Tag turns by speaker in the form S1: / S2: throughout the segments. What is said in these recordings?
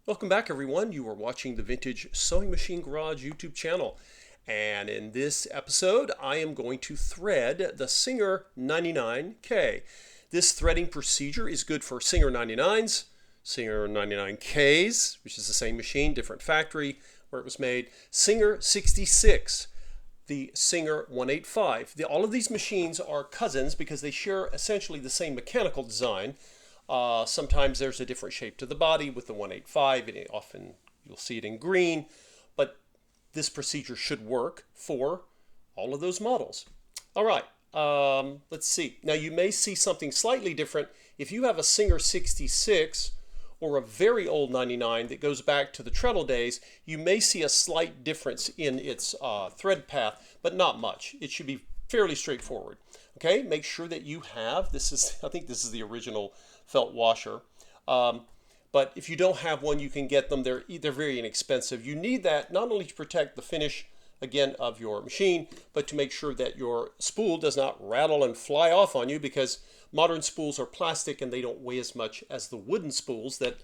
S1: Welcome back, everyone. You are watching the Vintage Sewing Machine Garage YouTube channel. And in this episode, I am going to thread the Singer 99K. This threading procedure is good for Singer 99s, Singer 99Ks, which is the same machine, different factory where it was made, Singer 66, the Singer 185. All of these machines are cousins because they share essentially the same mechanical design. Sometimes there's a different shape to the body with the 185, and often you'll see it in green, but this procedure should work for all of those models. All right, let's see. Now you may see something slightly different. If you have a Singer 66 or a very old 99 that goes back to the treadle days, you may see a slight difference in its thread path, but not much. It should be fairly straightforward. Okay, make sure that you have, I think this is the original felt washer. But if you don't have one, you can get them. They're very inexpensive. You need that not only to protect the finish, again, of your machine, but to make sure that your spool does not rattle and fly off on you, because modern spools are plastic and they don't weigh as much as the wooden spools that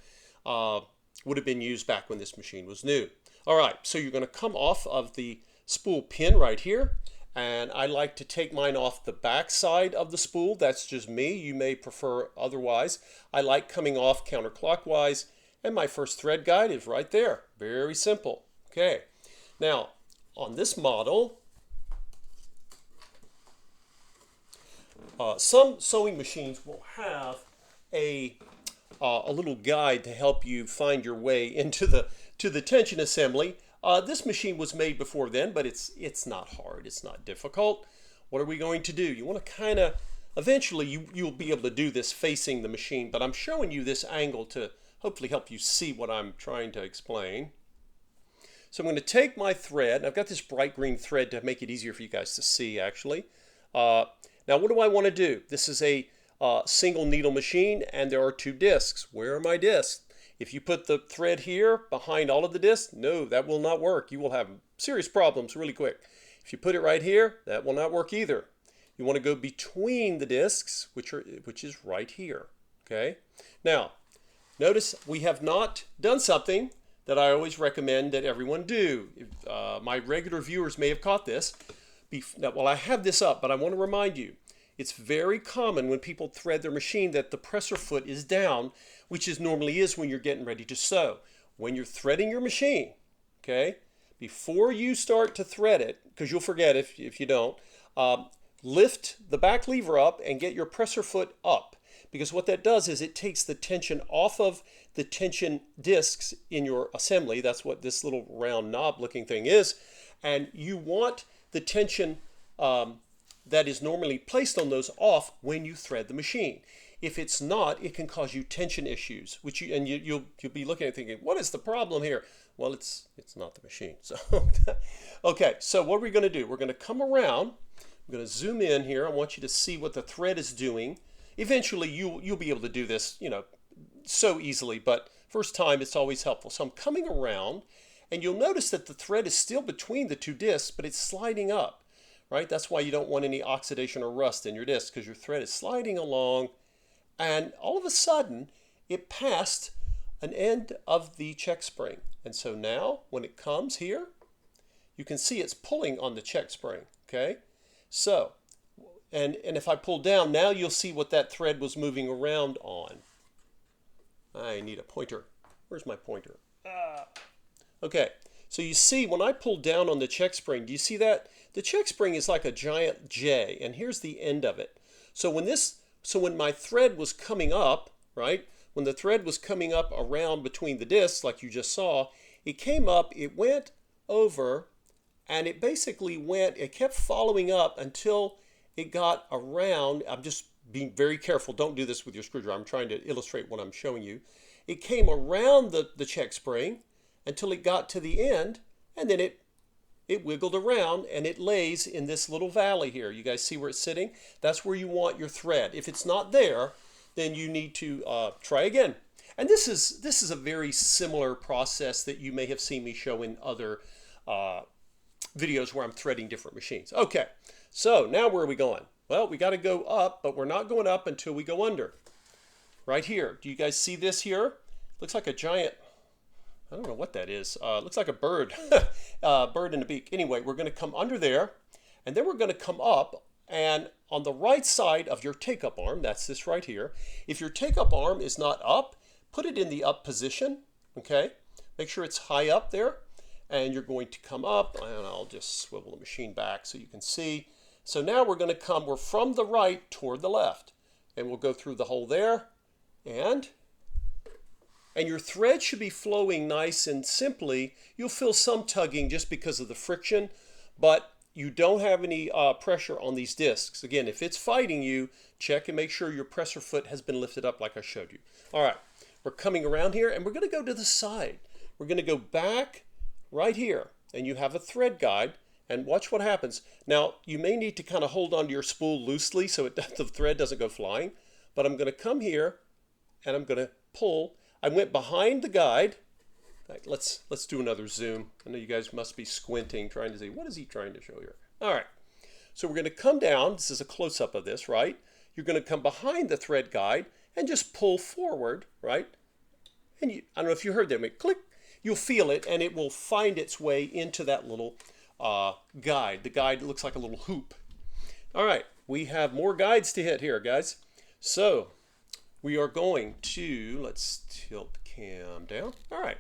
S1: would have been used back when this machine was new. All right, so you're going to come off of the spool pin right here. And I like to take mine off the back side of the spool. That's just me. You may prefer otherwise. I like coming off counterclockwise. And my first thread guide is right there. Very simple. Okay. Now, on this model, some sewing machines will have a little guide to help you find your way into the tension assembly. This machine was made before then, but it's not hard. It's not difficult. What are we going to do? You want to kind of, eventually you'll be able to do this facing the machine, but I'm showing you this angle to hopefully help you see what I'm trying to explain. So I'm going to take my thread. I've got this bright green thread to make it easier for you guys to see, actually. Now, what do I want to do? This is a single needle machine, and there are two discs. Where are my discs? If you put the thread here behind all of the discs, no, that will not work. You will have serious problems really quick. If you put it right here, that will not work either. You want to go between the discs, which is right here. Okay. Now, notice we have not done something that I always recommend that everyone do. My regular viewers may have caught this. Now, well, I have this up, but I want to remind you, it's very common when people thread their machine that the presser foot is down, which normally is when you're getting ready to sew. When you're threading your machine, okay, before you start to thread it, because you'll forget if you don't, lift the back lever up and get your presser foot up. Because what that does is it takes the tension off of the tension discs in your assembly. That's what this little round knob looking thing is. And you want the tension that is normally placed on those off when you thread the machine. If it's not, it can cause you tension issues, which you'll be looking at thinking, what is the problem here? Well, it's not the machine. So okay, so what are we going to do? We're going to come around. I'm going to zoom in here. I want you to see what the thread is doing. Eventually, you'll be able to do this, so easily, but first time it's always helpful. So I'm coming around, and you'll notice that the thread is still between the two discs, but it's sliding up. Right? That's why you don't want any oxidation or rust in your disc, because your thread is sliding along, and all of a sudden it passed an end of the check spring. And so now when it comes here, you can see it's pulling on the check spring. Okay? So, and if I pull down, now you'll see what that thread was moving around on. I need a pointer. Where's my pointer? Okay. So you see, when I pull down on the check spring, do you see that? The check spring is like a giant J, and here's the end of it. So when my thread was coming up, right? When the thread was coming up around between the discs, like you just saw, it came up, it went over, and it kept following up until it got around. I'm just being very careful. Don't do this with your screwdriver. I'm trying to illustrate what I'm showing you. It came around the check spring until it got to the end, and then it wiggled around, and it lays in this little valley here. You guys see where it's sitting? That's where you want your thread. If it's not there, then you need to try again. And this is a very similar process that you may have seen me show in other videos where I'm threading different machines. Okay, so now where are we going? Well, we got to go up, but we're not going up until we go under. Right here. Do you guys see this here? Looks like a giant I don't know what that is. Looks like a bird, bird in a beak. Anyway, we're going to come under there, and then we're going to come up, and on the right side of your take-up arm, that's this right here, if your take-up arm is not up, put it in the up position, okay? Make sure it's high up there, and you're going to come up, and I'll just swivel the machine back so you can see. So now we're going to come, we're from the right toward the left, and we'll go through the hole there, and your thread should be flowing nice and simply. You'll feel some tugging just because of the friction, but you don't have any pressure on these discs. Again, if it's fighting you, check and make sure your presser foot has been lifted up like I showed you. All right, we're coming around here, and we're going to go to the side. We're going to go back right here, and you have a thread guide, and watch what happens. Now, you may need to kind of hold onto your spool loosely so the thread doesn't go flying, but I'm going to come here, and I'm going to pull. I went behind the guide. Right, let's do another zoom. I know you guys must be squinting, trying to see, what is he trying to show here? All right, so we're going to come down. This is a close-up of this, right? You're going to come behind the thread guide and just pull forward, right? And I don't know if you heard that, click. You'll feel it, and it will find its way into that little guide. The guide looks like a little hoop. All right, we have more guides to hit here, guys. So we are going to, let's tilt the cam down. All right,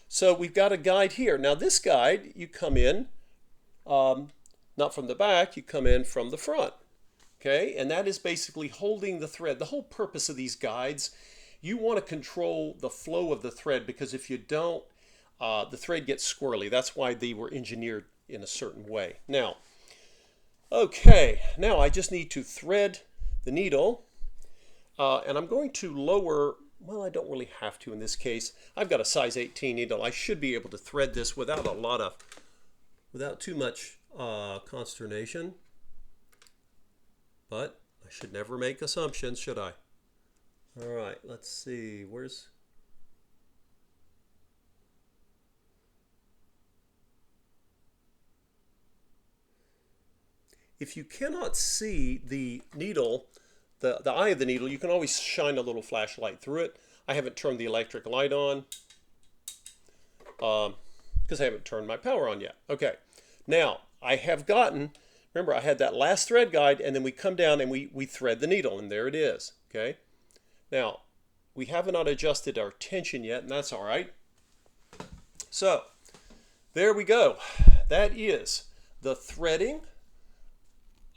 S1: so we've got a guide here. Now this guide, you come in, not from the back, you come in from the front, okay? And that is basically holding the thread. The whole purpose of these guides, you want to control the flow of the thread, because if you don't, the thread gets squirrely. That's why they were engineered in a certain way. Now, okay, now I just need to thread the needle. And I'm going to lower, well, I don't really have to in this case. I've got a size 18 needle. I should be able to thread this without too much consternation. But I should never make assumptions, should I? All right, let's see, if you cannot see the needle, the eye of the needle, you can always shine a little flashlight through it. I haven't turned the electric light on because I haven't turned my power on yet. Okay, now I have gotten, remember I had that last thread guide, and then we come down and we thread the needle, and there it is, okay? Now, we have not adjusted our tension yet, and that's all right. So, there we go. That is the threading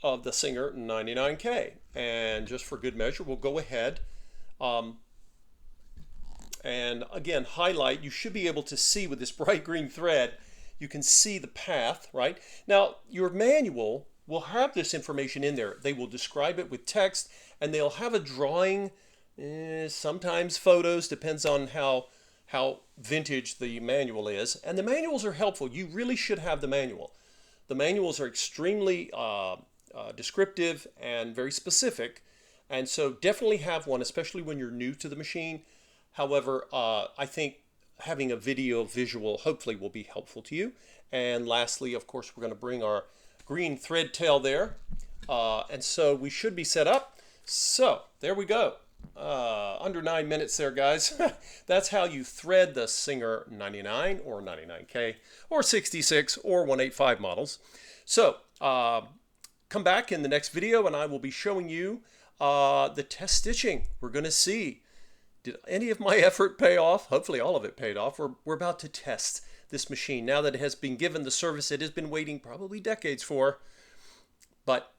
S1: of the Singer 99K. And just for good measure, we'll go ahead and again highlight. You should be able to see with this bright green thread, you can see the path, right? Now, your manual will have this information in there. They will describe it with text, and they'll have a drawing, sometimes photos, depends on how vintage the manual is. And the manuals are helpful. You really should have the manual. The manuals are extremely descriptive and very specific, and so definitely have one, especially when you're new to the machine. However, I think having a visual hopefully will be helpful to you. And lastly, of course, we're going to bring our green thread tail there, and so we should be set up. So there we go. Under 9 minutes there, guys. That's how you thread the Singer 99 or 99K or 66 or 185 models. So come back in the next video, and I will be showing you the test stitching. We're going to see, did any of my effort pay off? Hopefully all of it paid off. We're about to test this machine now that it has been given the service it has been waiting probably decades for. But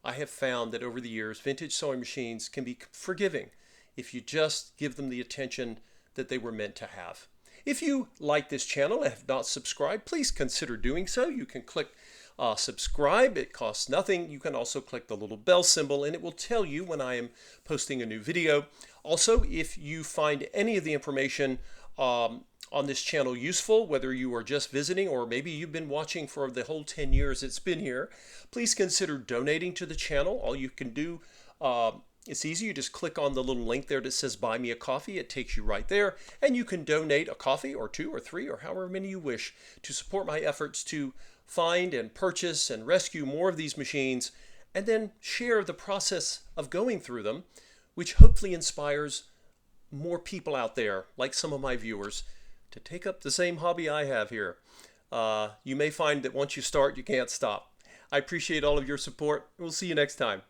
S1: I have found that over the years, vintage sewing machines can be forgiving if you just give them the attention that they were meant to have. If you like this channel and have not subscribed, please consider doing so. You can click subscribe. It costs nothing. You can also click the little bell symbol, and it will tell you when I am posting a new video. Also, if you find any of the information on this channel useful, whether you are just visiting or maybe you've been watching for the whole 10 years it's been here, please consider donating to the channel. All you can do, it's easy. You just click on the little link there that says buy me a coffee. It takes you right there, and you can donate a coffee or 2 or 3 or however many you wish to support my efforts to find and purchase and rescue more of these machines, and then share the process of going through them, which hopefully inspires more people out there, like some of my viewers, to take up the same hobby I have here. You may find that once you start, you can't stop. I appreciate all of your support. We'll see you next time.